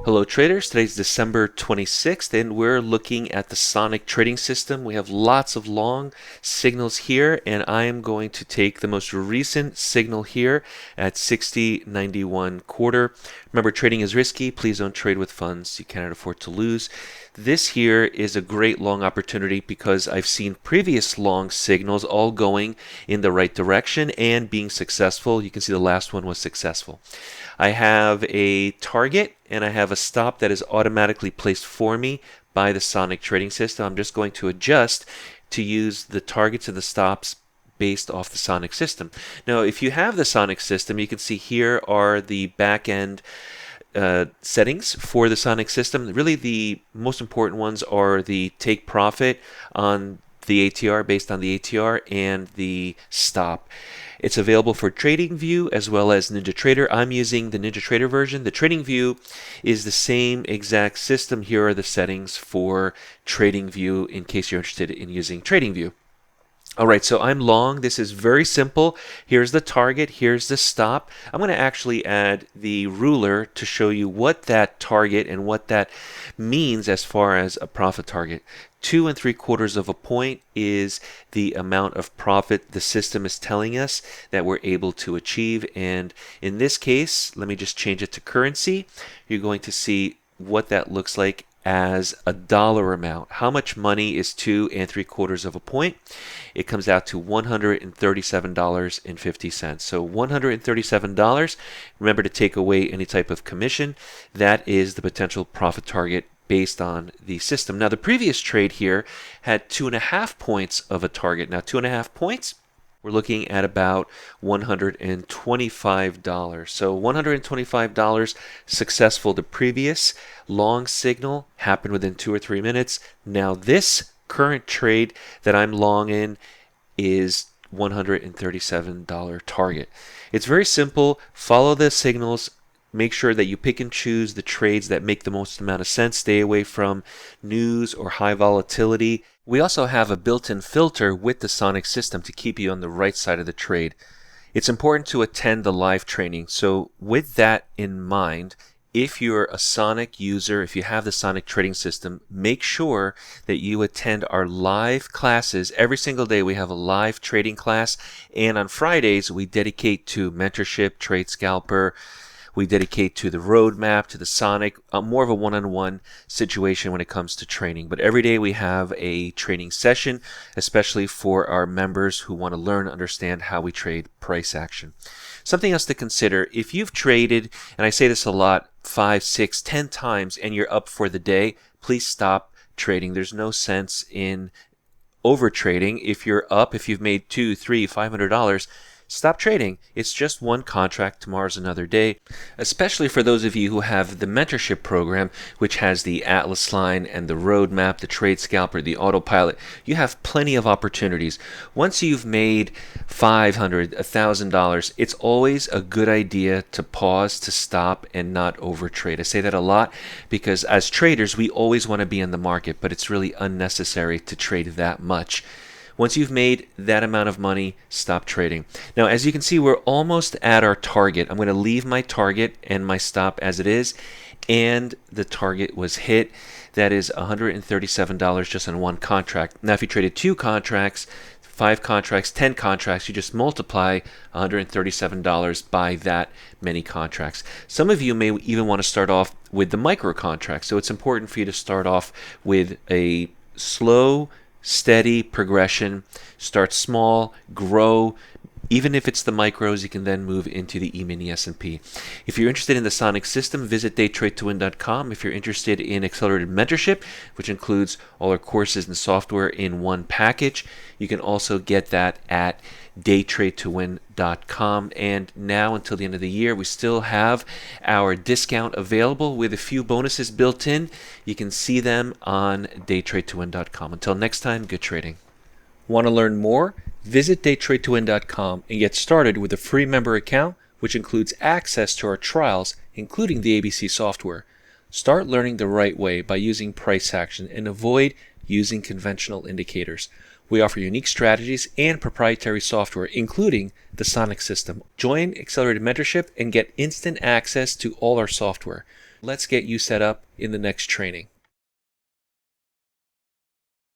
Hello traders, today's December 26th and we're looking at the Sonic trading system. We have lots of long signals here and I am going to take the most recent signal here at 60.91 quarter. Remember, trading is risky. Please don't trade with funds you cannot afford to lose. This here is a great long opportunity because I've seen previous long signals all going in the right direction and being successful. You can see the last one was successful. I have a target and I have a stop that is automatically placed for me by the Sonic trading system. I'm just going to adjust to use the targets and the stops based off the Sonic system. Now, if you have the Sonic system, you can see here are the back-end settings for the Sonic system. Really, the most important ones are the take profit on the ATR based on the ATR and the stop. It's available for TradingView as well as NinjaTrader. I'm using the NinjaTrader version. The TradingView is the same exact system. Here are the settings for TradingView in case you're interested in using TradingView. All right, so I'm long. This is very simple. Here's the target. Here's the stop. I'm going to actually add the ruler to show you what that target and what that means as far as a profit target. 2 3/4 of a point is the amount of profit the system is telling us that we're able to achieve. And in this case, let me just change it to currency. You're going to see what that looks like as a dollar amount. How much money is 2 3/4 of a point? It comes out to $137.50. So $137. Remember to take away any type of commission. That is the potential profit target based on the system. Now, the previous trade here had 2.5 points of a target. Now, 2.5 points, we're looking at about $125. So $125 successful. The previous long signal happened within 2 or 3 minutes. Now this current trade that I'm long in is $137 target. It's very simple. Follow the signals. Make sure that you pick and choose the trades that make the most amount of sense. Stay away from news or high volatility. We also have a built-in filter with the Sonic system to keep you on the right side of the trade. It's important to attend the live training. So with that in mind, if you're a Sonic user, if you have the Sonic trading system, make sure that you attend our live classes. Every single day we have a live trading class, and on Fridays we dedicate to mentorship, trade scalper. We dedicate to the roadmap, to the Sonic, more of a one-on-one situation when it comes to training. But every day we have a training session, especially for our members who want to learn and understand how we trade price action. Something else to consider, if you've traded, and I say this a lot, 5, 6, 10 times and you're up for the day, please stop trading. There's no sense in over trading. If you're up, if you've made $200, $300, $500, stop trading. It's just one contract. Tomorrow's another day. Especially for those of you who have the mentorship program, which has the Atlas line and the roadmap, the trade scalper, the autopilot. You have plenty of opportunities. Once you've made $500, $1,000, it's always a good idea to pause, to stop, and not overtrade. I say that a lot because as traders, we always want to be in the market, but it's really unnecessary to trade that much. Once you've made that amount of money, stop trading. Now, as you can see, we're almost at our target. I'm going to leave my target and my stop as it is, and the target was hit. That is $137 just on one contract. Now, if you traded 2 contracts, 5 contracts, 10 contracts, you just multiply $137 by that many contracts. Some of you may even want to start off with the micro contract. So it's important for you to start off with a slow, steady progression. Start small, grow. Even if it's the micros, you can then move into the E-mini S&P. If you're interested in the Sonic system, visit DayTradeToWin.com. If you're interested in accelerated mentorship, which includes all our courses and software in one package, you can also get that at DayTradeToWin.com. And now until the end of the year, we still have our discount available with a few bonuses built in. You can see them on DayTradeToWin.com. Until next time, good trading. Want to learn more? Visit DayTradeToWin.com and get started with a free member account, which includes access to our trials, including the ABC software. Start learning the right way by using price action and avoid using conventional indicators. We offer unique strategies and proprietary software, including the Sonic system. Join Accelerated Mentorship and get instant access to all our software. Let's get you set up in the next training.